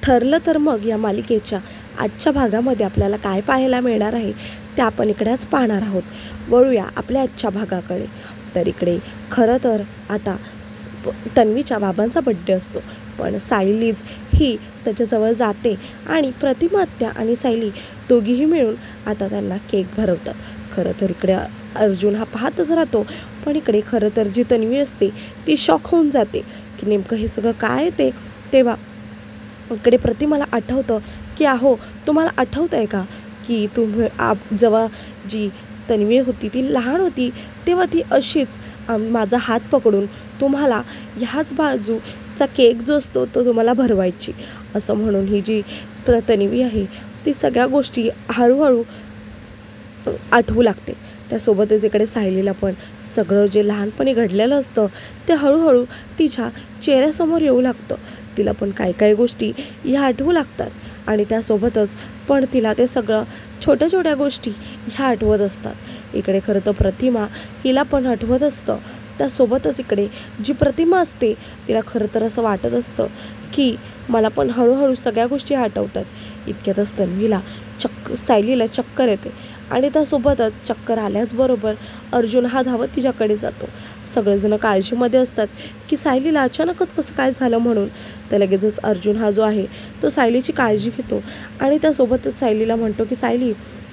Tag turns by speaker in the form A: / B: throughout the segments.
A: ठरलं तर मग या मालिकेच्या आजच्या भागामध्ये आपल्याला काय पाहायला मिळणार आहे ते आपण इकडेच पाहणार आहोत. वळूया आपल्या आजच्या भागाकडे. तर इकडे खरं तर आता तन्वीच्या बाबांचा बड्डे असतो, पण सायलीज ही त्याच्याजवळ जाते आणि प्रतिमा आत्या आणि सायली दोघीही मिळून आता त्यांना केक भरवतात. खरं तर इकडे अर्जुन हा पाहतच राहतो, पण इकडे खरं तर जी तन्वी असते ती शॉक होऊन जाते की नेमकं हे सगळं काय ते. तेव्हा इकडे प्रतिमाला आठवतं की अहो तुम्हाला आठवतं आहे का की जेव्हा जी तन्वी होती ती लहान होती तेव्हा ती अशीच माझा हात पकडून तुम्हाला ह्याच बाजूचा केक जो असतो तो तुम्हाला भरवायची, असं म्हणून ही जी तन्वी आहे ती सगळ्या गोष्टी हळूहळू आठवू लागते. त्यासोबतच इकडे सायलीला पण सगळं जे लहानपणी घडलेलं असतं ते हळूहळू तिच्या चेहऱ्यासमोर येऊ लागतं. तिला पण काय काय गोष्टी ह्या आठवू लागतात आणि त्यासोबतच पण तिला ते सगळं छोट्या छोट्या गोष्टी ह्या आठवत असतात. इकडे खरं तर प्रतिमा हिला पण आठवत असतं. त्यासोबतच इकडे जी प्रतिमा असते तिला खरं तर असं वाटत असतं की मला पण हळूहळू सगळ्या गोष्टी आठवतात. इतक्यातच तन्वीला सायलीला चक्कर येते आणि त्यासोबतच चक्कर आल्याचबरोबर अर्जुन हा धावत तिच्याकडे जातो. सगळेजण काळजीमध्ये असतात की सायलीला अचानकच कसं काय झालं म्हणून. तर लगेचच अर्जुन हा जो आहे तो सायलीची काळजी घेतो आणि त्यासोबतच सायलीला म्हणतो की सायली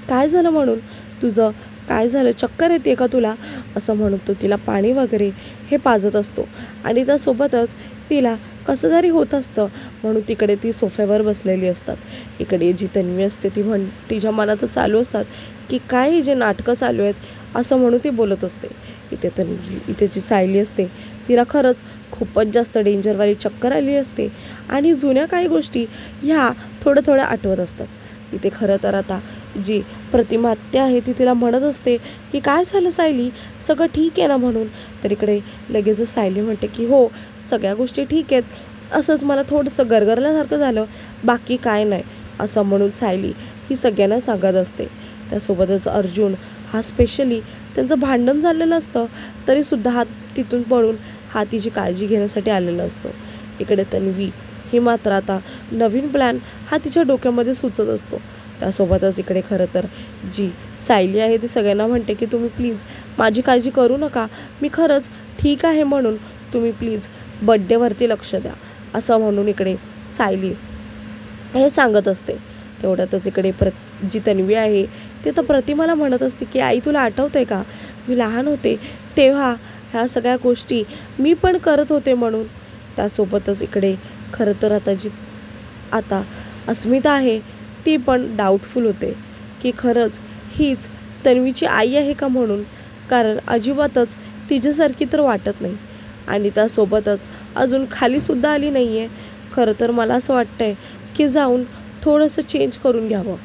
A: काय झालं म्हणून, तुझं काय झालं, चक्कर येते का तुला, असं म्हणून तो तिला पाणी वगैरे हे पाजत असतो आणि त्यासोबतच तिला कसं तरी होत असतं म्हणून तिकडे ती सोफ्यावर बसलेली असतात. इकडे जी तन्वी असते ती तिच्या मनातच चालू असतात की काय जे नाटकं चालू आहेत असं म्हणून ती बोलत असते. इथे जी सायली असते तिला खरंच खूपच जास्त डेंजरवाली चक्कर आली असते आणि जुन्या काही गोष्टी ह्या थोड्या थोड्या आठवत असतात. इथे खरं तर आता जी प्रतिमा आत्या आहे ती तिला म्हणत असते की काय झालं सायली, सगळं ठीक आहे ना म्हणून. तर इकडे लगेचच सायली म्हणते की हो सगळ्या गोष्टी ठीक आहेत, असंच मला थोडंसं गरगरल्यासारखं झालं, बाकी काय नाही, असं म्हणून सायली ही सगळ्यांना सांगत असते. त्यासोबतच अर्जुन हा स्पेशली त्यांचं भांडण झालेलं असतं तरीसुद्धा हा तिथून पळून हा तिची काळजी घेण्यासाठी आलेला असतो. इकडे तन्वी ही मात्र आता नवीन प्लॅन हा तिच्या डोक्यामध्ये सुचत असतो. त्यासोबतच इकडे खरं तर जी सायली आहे ती सगळ्यांना म्हणते की तुम्ही प्लीज माझी काळजी करू नका, मी खरंच ठीक आहे म्हणून तुम्ही प्लीज बड्डेवरती लक्ष द्या, असं म्हणून इकडे सायली हे सांगत असते. तेवढ्यातच इकडे जी तन्वी आहे ते तर प्रतिमाला म्हणत असते की आई तुला आठवतं आहे का मी लहान होते तेव्हा ह्या सगळ्या गोष्टी मी पण करत होते म्हणून. त्यासोबतच इकडे खरं तर आता अस्मिता आहे ती पण डाऊटफुल होते की खरंच हीच तन्वीची आई आहे का म्हणून, कारण अजिबातच तिच्यासारखी तर वाटत नाही आणि त्यासोबतच अजून खालीसुद्धा आली नाही आहे. खरं तर मला असं वाटतं आहे की जाऊन थोडंसं चेंज करून घ्यावं,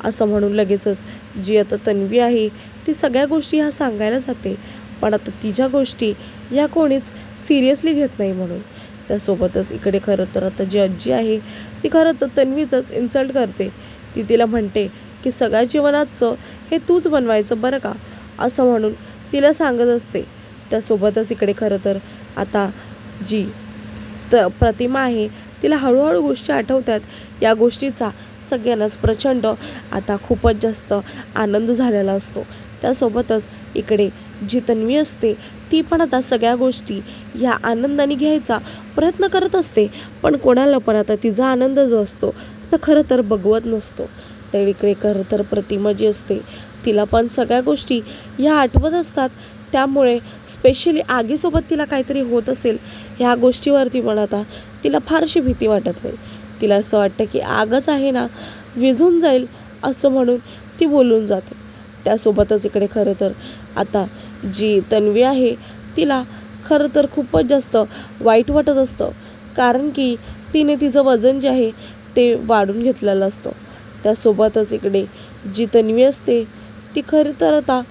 A: असं म्हणून लगेचच जी आता तन्वी आहे ती सगळ्या गोष्टी ह्या सांगायला जाते, पण आता तिच्या गोष्टी या कोणीच सिरियसली घेत नाही म्हणून. त्यासोबतच इकडे खरं तर आता जी आजी आहे ती खरं तर तन्वीचंच इन्सल्ट करते. ती तिला म्हणते की सगळ्या जीवनाचं हे तूच बनवायचं बरं का, असं म्हणून तिला सांगत असते. त्यासोबतच इकडे खरं तर आता जी प्रतिमा आहे तिला हळूहळू गोष्टी आठवतात. या गोष्टीचा सगळ्यांनाच प्रचंड आता खूपच जास्त आनंद झालेला असतो. त्यासोबतच इकडे जी तन्वी असते ती पण आता सगळ्या गोष्टी ह्या आनंदाने घ्यायचा प्रयत्न करत असते, पण कोणाला पण आता तिचा आनंद जो असतो तर खरं तर बघवत नसतो. तर इकडे खरं तर प्रतिमा जी असते तिला पण सगळ्या गोष्टी ह्या आठवत असतात. त्यामुळे स्पेशली आगीसोबत तिला काहीतरी होत असेल ह्या गोष्टीवरती पण आता तिला फारशी भीती वाटत नाही. तिला असं वाटतं की आगच आहे ना, विझून जाईल, असं म्हणून ती बोलून जाते. त्यासोबतच इकडे खरं तर आता जी तन्वी आहे तिला खरं तर खूपच जास्त वाईट वाटत असतं, कारण की तिने तिचं वजन जे आहे ते वाढून घेतलेलं असतं. त्यासोबतच इकडे जी तन्वी असते ती खरं तर आता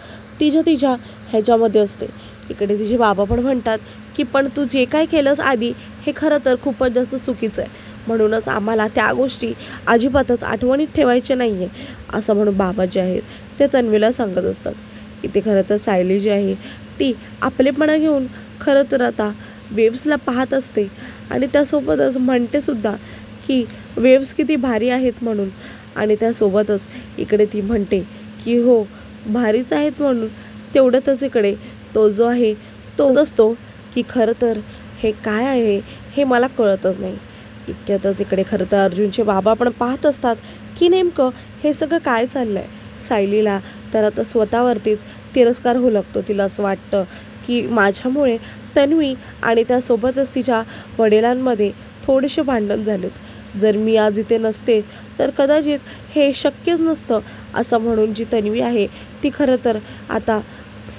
A: तिच्या ह्याच्यामध्ये असते. इकडे तिचे बाबा पण म्हणतात की पण तू जे काय केलंस आधी हे खरं तर खूपच जास्त चुकीचं आहे, म्हणूनच आम्हाला त्या गोष्टी अजिबातच आठवणीत ठेवायच्या नाही आहे, असं म्हणून बाबा जे आहेत ते तन्वीला सांगत असतात. इथे खरं तर सायली जी आहे ती आपलेपणा घेऊन खरं तर आता वेव्सला पाहत असते आणि त्यासोबतच म्हणते सुद्धा की वेव्स किती भारी आहेत म्हणून. आणि त्यासोबतच इकडे ती म्हणते की हो भारीच आहेत म्हणून. तेवढ्यातच इकडे तो जो आहे तो असतो की खरं तर हे काय आहे हे मला कळतच नाही. इतक्यातच इकडे खरं तर अर्जुनचे बाबा पण पाहत असतात की नेमकं हे सगळं काय चाललं आहे. सायलीला तर आता स्वतःवरतीच तिरस्कार होऊ लागतो. तिला असं वाटतं की माझ्यामुळे तन्वी आणि त्यासोबतच तिच्या वडिलांमध्ये थोडेसे भांडण झालेत. जर मी आज इथे नसते तर कदाचित हे शक्यच नसतं. असं म्हणून जी तन्वी आहे ती खरं तर आता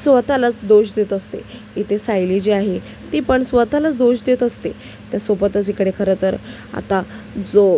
A: स्वतःलाच दोष देत असते. इथे सायली जी आहे ती पण स्वतःलाच दोष देत असते. त्यासोबतच इकडे खरं तर आता जो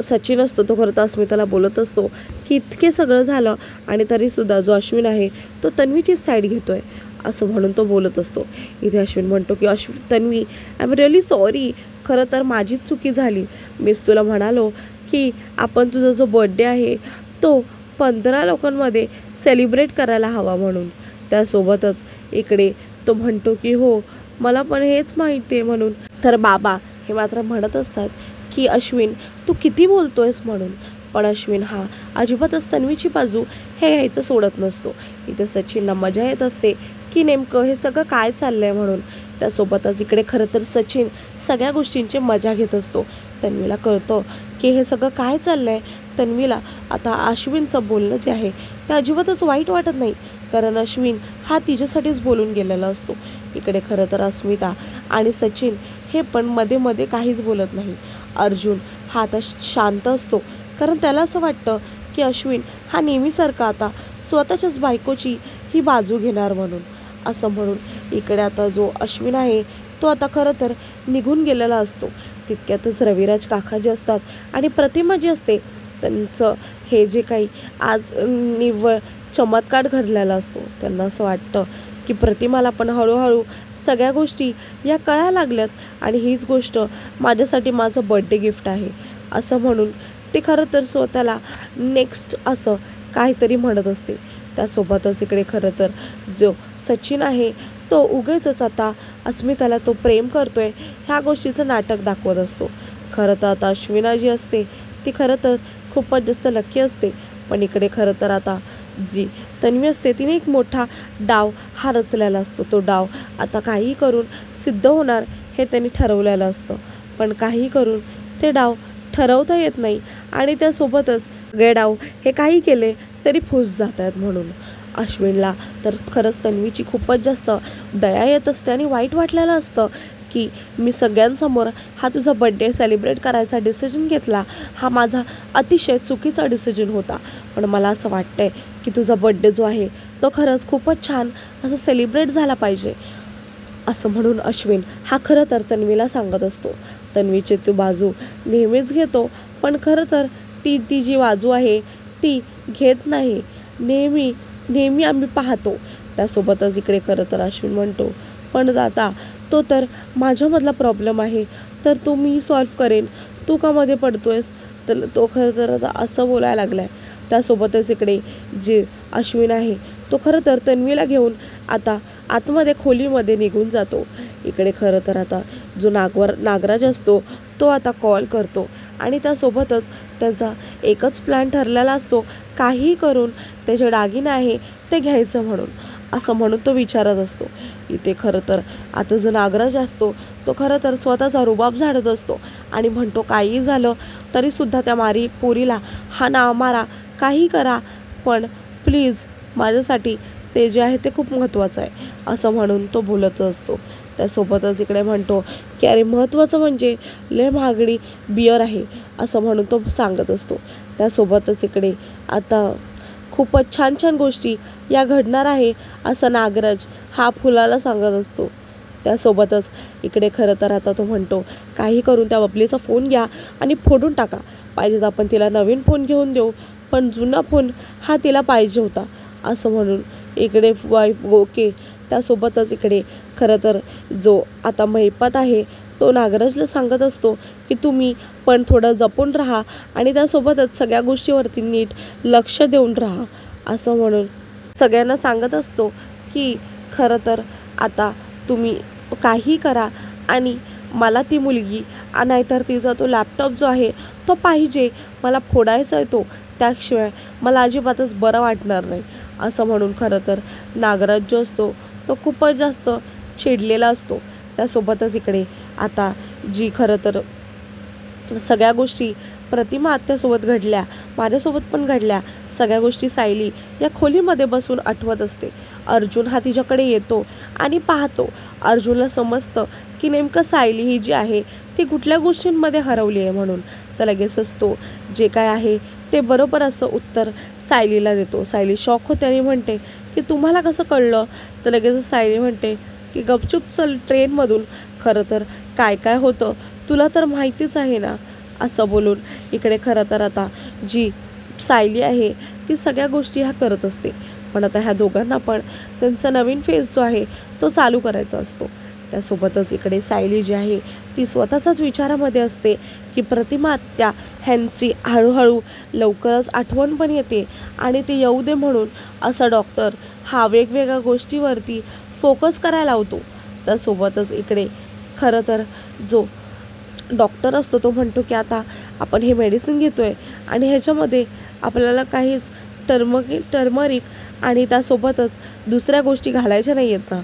A: सचिन असतो तो खरं तर अस्मिताला बोलत असतो की इतके सगळं झालं आणि तरीसुद्धा जो अश्विन आहे तो तन्वीचीच साईड घेतो आहे असं म्हणून तो बोलत असतो. इथे अश्विन म्हणतो की Tanvi I am really sorry, खरं तर माझीच चुकी झाली. मीच तुला म्हणालो की आपण तुझा जो बर्थडे आहे तो 15 लोकांमध्ये सेलिब्रेट करायला हवा म्हणून. त्यासोबतच इकडे तो म्हणतो की हो मला पण हेच माहिती आहे म्हणून. तर बाबा हे मात्र म्हणत असतात की अश्विन तू किती बोलतोयस म्हणून. पण अश्विन हा अजिबातच तन्वीची बाजू हे घ्यायचं सोडत नसतो. इथे सचिनला मजा येत असते की नेमकं हे सगळं काय चाललं आहे म्हणून. त्यासोबतच इकडे खरं तर सचिन सगळ्या गोष्टींची मजा घेत असतो. तन्वीला कळतं की हे सगळं काय चाललं आहे. तन्वीला आता अश्विनचं बोलणं जे आहे ते अजिबातच वाईट वाटत नाही, कारण अश्विन हा तिच्यासाठीच बोलून गेलेला असतो. इकडे खरं तर अस्मिता आणि सचिन हे पण मध्ये मध्ये काहीच बोलत नाही. अर्जुन हा आता शांत असतो, कारण त्याला असं वाटतं की अश्विन हा नेहमीसारखा आता स्वतःच्याच बायकोची ही बाजू घेणार म्हणून. असं म्हणून इकडे आता जो अश्विन आहे तो आता खरं तर निघून गेलेला असतो. तितक्यातच रविराज काका जे असतात आणि प्रतिमा जी असते त्यांचं हे जे काही आज निव्वळ चमत्कार घडलेला असतो. त्यांना असं वाटतं की प्रतिमाला पण हळूहळू सगळ्या गोष्टी या कळायला लागल्यात आणि हीच गोष्ट माझ्यासाठी माझं बर्थडे गिफ्ट आहे असं म्हणून ते खरं तर स्वतःला नेक्स्ट असं काहीतरी म्हणत असते. त्यासोबतच इकडे खरं तर जो सचिन आहे तो उगीचच आता अस्मिताला तो प्रेम करतोय ह्या गोष्टीचं नाटक दाखवत असतो. खरं तर आता अश्विना जी असते ती खरं तर खूपच जास्त लकी असते. पण इकडे खरं तर आता जी तन्वी असते तिने एक मोठा डाव हा रचलेला असतो. तो डाव आता काही करून सिद्ध होणार हे त्यांनी ठरवलेलं असतं, पण काही करून ते डाव ठरवता येत नाही आणि त्यासोबतच सगळे डाव हे काही केले तरी फुस जात आहेत. म्हणून अश्विनला तर खरंच तन्वीची खूपच जास्त दया येत असते आणि वाईट वाटलेलं असतं की मी सगळ्यांसमोर हा तुझा बर्थडे सेलिब्रेट करायचा डिसिजन घेतला, हा माझा अतिशय चुकीचा डिसिजन होता. पण मला असं वाटतंय की तुझा बर्थडे जो आहे तो खरंच खूपच छान असं सेलिब्रेट झाला पाहिजे असं म्हणून अश्विन हा खरं तर तन्वीला सांगत असतो. तन्वीची तो बाजू नेहमीच घेतो, पण खरं तर ती जी बाजू आहे ती घेत नाही. नेहमी आम्ही पाहतो. त्यासोबतच इकडे खरं तर अश्विन म्हणतो पण दादा तो तर माझ्यामधला प्रॉब्लेम आहे तर तो मी सॉल्व्ह करेन, तू का मध्ये पडतोयस. तर तो खरं तर आता असं बोलायला लागलाय. त्यासोबतच इकडे जे अश्विन आहे तो खरं तर तन्वीला घेऊन आता आतमध्ये खोलीमध्ये निघून जातो. इकडे खरं तर आता जो नागराज असतो तो आता कॉल करतो आणि त्यासोबतच त्याचा एकच प्लॅन ठरलेला असतो, काही करून त्याचे दागिने आहे ते घ्यायचं म्हणून. असं म्हणून तो विचारत असतो. इथे खरं तर आता जो नागराज असतो तो खरं तर स्वतःचा रुबाब झाडत असतो आणि म्हणतो काही झालं तरीसुद्धा त्या पोरीला हा नाव मारा, काही करा, पण प्लीज माझ्यासाठी ते जे आहे ते खूप महत्त्वाचं आहे असं म्हणून तो बोलत असतो. त्यासोबतच इकडे म्हणतो की अरे महत्त्वाचं म्हणजे लय महागडी बियर आहे असं म्हणून तो सांगत असतो. त्यासोबतच इकडे आता खूपच छान छान गोष्टी या घडणार आहे असं नागराज हा फुलाला सांगत असतो. त्यासोबतच इकडे खरं तर आता तो म्हणतो काही करून त्या बबलीचा फोन घ्या आणि फोडून टाका, पाहिजे तर आपण तिला नवीन फोन घेऊन देऊ, पण जुना फोन हा तिला पाहिजे होता असं म्हणून इकडे ओके. त्यासोबतच इकडे खरं तर जो आता महिपात आहे तो नागराजला सांगत असतो की तुम्ही पण थोडं जपून राहा आणि त्यासोबतच सगळ्या गोष्टीवरती नीट लक्ष देऊन राहा असं म्हणून सगळ्यांना सांगत असतो की खरं तर आता तुम्ही काही करा आणि मला ती मुलगी नाहीतर तिचा तो लॅपटॉप जो आहे तो पाहिजे, मला फोडायचा आहे तो, त्याशिवाय मला अजिबातच बरं वाटणार नाही, असं म्हणून खरं तर नागराज जो असतो तो खूपच जास्त चिडलेला असतो. त्यासोबतच इकडे आता जी खरं तर सगळ्या गोष्टी प्रतिमा आत्यासोबत घडल्या, माझ्यासोबत पण घडल्या, सगळ्या गोष्टी सायली या खोलीमध्ये बसून आठवत असते. अर्जुन हा तिच्याकडे येतो आणि पाहतो. अर्जुनला समजतं की नेमकं सायली ही जी आहे ती कुठल्या गोष्टींमध्ये हरवली आहे म्हणून. तर लगेचच तो जे काय आहे ते बरोबर असं उत्तर सायलीला देतो. सायली शॉक होते आणि म्हणते की तुम्हाला कसं कळलं? तर लगेचच सायली म्हणते की गपचूप चल ट्रेनमधून, खरं तर काय काय होतं तुला तर माहितीच आहे ना, असं बोलून इकडे खरं तर आता जी सायली आहे ती सगळ्या गोष्टी ह्या करत असते. पण आता ह्या दोघांना पण त्यांचा नवीन फेज जो आहे तो चालू करायचा असतो. त्यासोबतच इकडे सायली जी आहे ती स्वतःच्याच विचारामध्ये असते की प्रतिमा आत्या ह्यांची हळूहळू लवकरच आठवण पण येते आणि ती येऊ दे म्हणून असा डॉक्टर हा वेगवेगळ्या गोष्टीवरती फोकस करायला लावतो. त्यासोबतच इकडे खरं तर जो डॉक्टर असतो तो म्हणतो की आता आपण हे मेडिसिन घेतो आहे आणि ह्याच्यामध्ये आपल्याला काहीच टर्मरिक आणि त्यासोबतच दुसऱ्या गोष्टी घालायच्या नाही आहेत ना,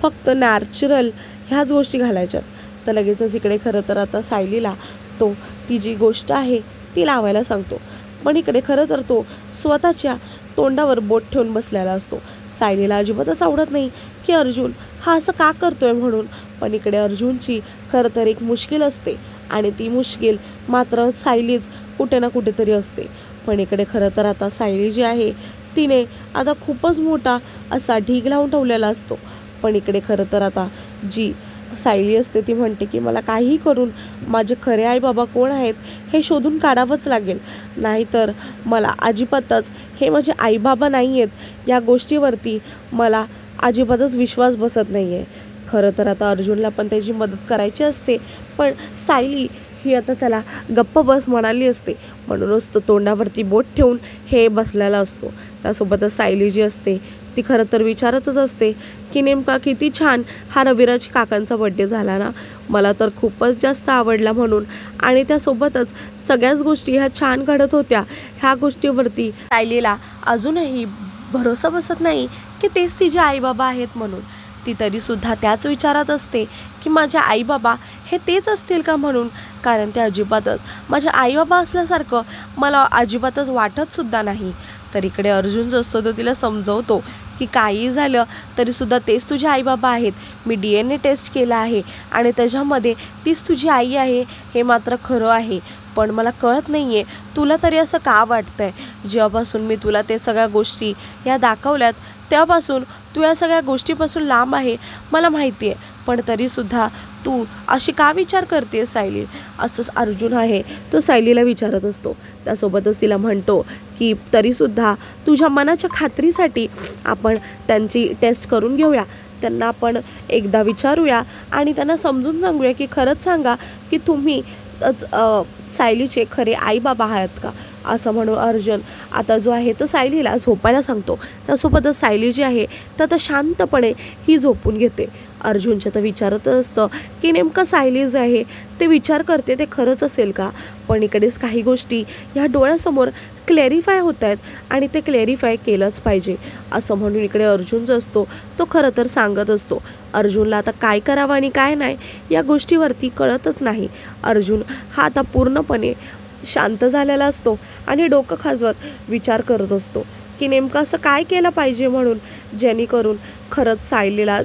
A: फक्त नॅचरल ह्याच गोष्टी घालायच्यात. तर लगेचच इकडे खरं तर आता सायलीला तो ती जी गोष्ट आहे ती लावायला सांगतो. पण इकडे खरं तर तो स्वतःच्या तोंडावर बोट ठेवून बसलेला असतो. सायलीला अजिबातच आवडत नाही की अर्जुन हा असं का करतोय म्हणून. पण इकडे अर्जुनची खरं तर एक मुश्किल असते आणि ती मुश्किल मात्र सायलीच कुठे ना कुठेतरी असते. पण इकडे खरं तर आता सायली जी आहे तिने आता खूपच मोठा असा ढीग लावून ठेवलेला असतो. पण इकडे खरं तर आता जी सायली असते ती म्हणते की मला काहीही करून माझे खरे आई बाबा कोण आहेत हे शोधून काढावंच लागेल, नाहीतर मला अजिबातच हे माझे आई बाबा नाही आहेत या गोष्टीवरती मला अजिबातच विश्वास बसत नाही आहे. खरं तर आता अर्जुनला पण त्याची मदत करायची असते, पण सायली ही आता त्याला गप्प बस म्हणाली असते, म्हणूनच तो तोंडावरती बोट ठेवून हे बसलेला असतो. त्यासोबतच सायली जी असते ती खरं तर विचारतच असते की नेमका किती छान हा रविराज काकांचा बड्डे झाला ना, मला तर खूपच जास्त आवडला म्हणून. आणि त्यासोबतच सगळ्याच गोष्टी ह्या छान घडत होत्या. ह्या गोष्टीवरती सायलीला अजूनही भरोसा बसत नाही की तेच तिचे आईबाबा आहेत म्हणून. ती तरीसुद्धा त्याच विचारात असते की माझे आईबाबा हे तेच असतील का म्हणून, कारण ते अजिबातच माझ्या आईबाबा असल्यासारखं मला अजिबातच वाटतसुद्धा नाही. तर इकडे अर्जुन जो असतो तो तिला समजवतो की काही झालं तरीसुद्धा तेच तुझे आईबाबा आहेत. मी DNA टेस्ट केला आहे आणि त्याच्यामध्ये तीच तुझी आई आहे हे मात्र खरं आहे. पण मला कळत नाही आहे तुला तरी असं का वाटतं आहे. जेव्हापासून मी तुला ते सगळ्या गोष्टी या दाखवल्यात तेव्हापासून तू या सगळ्या गोष्टीपासून लांब आहे मला माहिती आहे, पण तरीसुद्धा तू अशी का विचार करते सायली, असंच अर्जुन आहे तो सायलीला विचारत असतो. त्यासोबतच तिला म्हणतो की तरीसुद्धा तुझ्या मनाच्या खात्रीसाठी आपण त्यांची टेस्ट करून घेऊया, त्यांना आपण एकदा विचारूया आणि त्यांना समजून सांगूया की खरंच सांगा की तुम्ही सायलीचे खरे आईबाबा आहात का, असं म्हणून अर्जुन आता जो आहे तो सायलीला झोपायला सांगतो. त्यासोबतच सायली जी आहे तर आता शांतपणे ही झोपून घेते. अर्जुनच्या तर विचारत असतं की नेमकं सायली जे आहे ते विचार करते ते खरंच असेल का. पण इकडेच काही गोष्टी ह्या डोळ्यासमोर क्लॅरिफाय होत आहेत आणि ते क्लॅरिफाय केलंच पाहिजे, असं म्हणून इकडे अर्जुन जो असतो तो खरं तर सांगत असतो. अर्जुनला आता काय करावं आणि काय नाही या गोष्टीवरती कळतच नाही. अर्जुन हा आता पूर्णपणे शांत झालेला असतो आणि डोकं खाजवत विचार करत असतो की नेमकं असं काय केलं पाहिजे म्हणून जेणेकरून खरंच सायलीला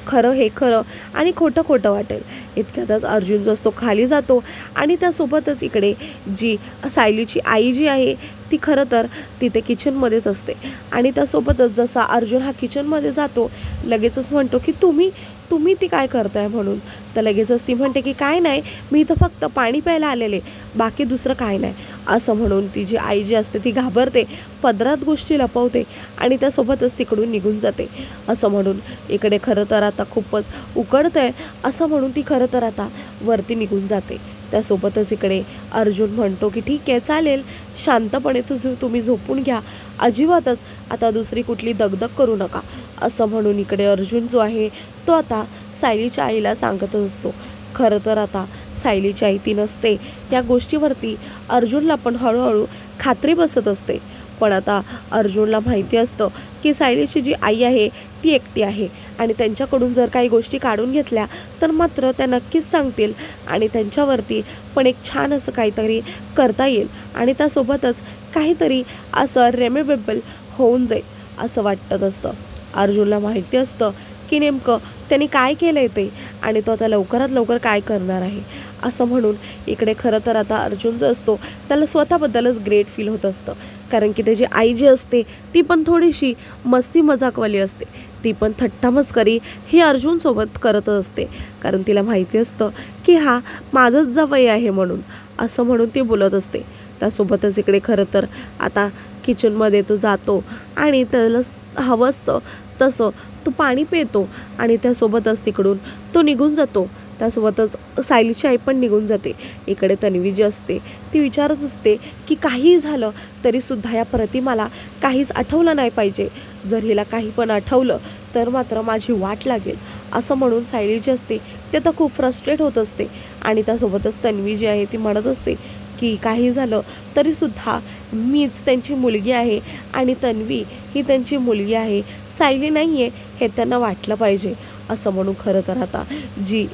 A: खरं हे खरं आणि खोटं खोटं वाटेल. इतक्यातच अर्जुन जो असतो खाली जातो आणि त्यासोबतच इकडे जी सायलीची आई जी आहे ती खरं तर तिथे किचनमध्येच असते. आणि त्यासोबतच जसा अर्जुन हा किचनमध्ये जातो लगेचच म्हणतो की तुम्ही ती काय करताय म्हणून. तर लगेचच ती म्हणते की काय नाही, मी इथं फक्त पाणी प्यायला आलेले, बाकी दुसरं काय नाही, असं म्हणून तिची आई जी असते ती घाबरते, पदरात गोष्टी लपवते आणि त्यासोबतच तिकडून निघून जाते. असं म्हणून इकडे खरं तर आता खूपच उकडतंय असं म्हणून ती खरं तर आता वरती निघून जाते. त्यासोबतच इकडे अर्जुन म्हणतो की ठीक आहे चालेल, शांतपणे तुम्ही झोपून घ्या, अजिबातच आता दुसरी कुठली दगदग करू नका, असं म्हणून इकडे अर्जुन जो आहे तो आता सायलीच्या आईला सांगतच असतो. खरं तर आता सायलीची आई ती नसते या गोष्टीवरती अर्जुनला पण हळूहळू खात्री बसत असते। पण आता अर्जुनला माहिती असतं की सायलीची जी आई आहे ती एकटी आहे आणि त्यांच्याकडून जर काही गोष्टी काढून घेतल्या तर मात्र त्या नक्कीच सांगतील आणि त्यांच्यावरती पण एक छान असं काहीतरी करता येईल आणि त्यासोबतच काहीतरी असं रेमेबल होऊन जाईल असं वाटत असतं। अर्जुनला माहिती असतं की नेमकं त्यांनी काय केलंय ते आणि तो आता लवकरात लवकर काय करणार आहे असं म्हणून इकडे खरं तर आता अर्जुन जो असतो त्याला स्वतःबद्दलच ग्रेट फील होत असतं, कारण की त्याची आई जी असते ती पण थोडीशी मस्ती मजाकवाली असते, ती पण थट्टा मस्करी ही अर्जुनसोबत करत असते, कारण तिला माहिती असतं की हा माझाच जावई आहे म्हणून असं म्हणून ती बोलत असते। त्यासोबतच इकडे खरं तर आता किचनमध्ये तो जातो आणि त्याला हवं असतं तसं तो पाणी पितो आणि त्यासोबतच तिकडून तो निघून जातो। त्यासोबतच सायलीची आई पण निघून जाते। इकडे तन्वी जी असते ती विचारत असते की काही झालं तरीसुद्धा या प्रतिमाला काहीच आठवलं नाही पाहिजे, जर हिला काही पण आठवलं तर मात्र माझी वाट लागेल असं म्हणून सायली जी असते ते तर खूप फ्रस्ट्रेट होत असते आणि त्यासोबतच तन्वी जी आहे ती म्हणत असते की काही झालं तरीसुद्धा मीच त्यांची मुलगी आहे आणि तन्वी ही त्यांची मुलगी आहे, सायली नाही आहे हे त्यांना वाटलं पाहिजे असं म्हणून खरं तर आता जी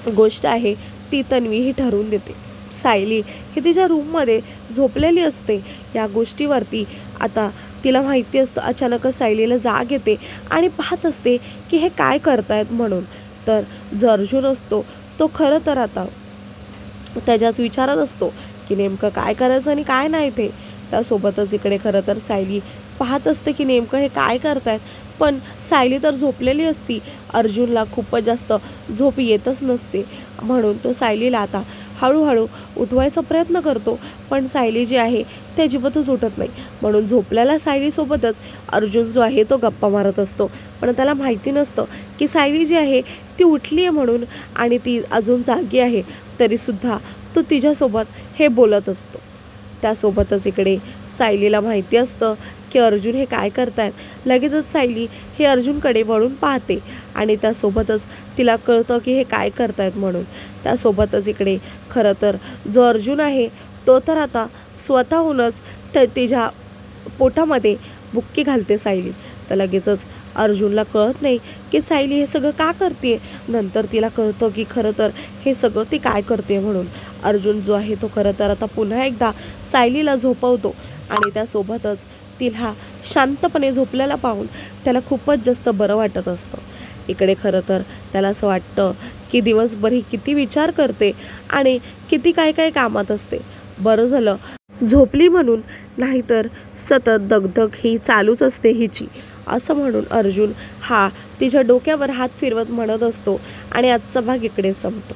A: गोष्ट आहे ती तन्वी ही ठरवून देते। सायली ही तिच्या रूममध्ये झोपलेली असते। या गोष्टीवरती आता तिला माहिती असतं, अचानकच सायलीला जाग येते आणि पाहत असते की हे काय करतायत म्हणून। तर जो अर्जुन असतो तो खरं तर आता त्याच्याच विचारात असतो की नेमकं काय करायचं आणि काय नाही ते। त्यासोबतच इकडे खरं तर सायली पाहत असते की नेमकं हे काय करतायत, पण सायली तर झोपलेली असती। अर्जुनला खूपच जास्त झोप येतच नसते म्हणून तो सायलीला आता हळूहळू उठवायचा प्रयत्न करतो, पण सायली जी आहे ती अजिबातच उठत नाही म्हणून झोपलेल्या सायलीसोबतच अर्जुन जो आहे तो गप्पा मारत असतो। पण त्याला माहिती नसतं की सायली जी आहे ती उठली आहे म्हणून आणि ती अजून जागी आहे, तरीसुद्धा तो तिच्यासोबत हे बोलत असतो। त्यासोबतच इकडे सायलीला माहिती असतं की अर्जुन हे काय करतायत। लगेचच सायली हे अर्जुनकडे वळून पाहते आणि त्यासोबतच तिला कळतं की हे काय करतायत म्हणून। त्यासोबतच इकडे खरं तर जो अर्जुन आहे तो तर आता स्वतःहूनच तिच्या पोटामध्ये बुक्की घालते सायली। तर लगेचच अर्जुनला कळत नाही की सायली हे सगळं का करते, नंतर तिला कळतं की खरं तर हे सगळं ती काय करते म्हणून। अर्जुन जो आहे तो खरं तर आता पुन्हा एकदा सायलीला झोपवतो आणि त्यासोबतच तिला शांतपणे झोपल्याला पाहून त्याला खूपच जास्त बरं वाटत असतं। इकडे खरं तर त्याला असं वाटतं की दिवसभर ही किती विचार करते आणि किती काय काय कामात असते, बरं झालं झोपली म्हणून, नाहीतर सतत दगदग ही चालूच असते हिची असं म्हणून अर्जुन हा तिच्या डोक्यावर हात फिरवत म्हणत असतो आणि आजचा भाग इकडे संपतो।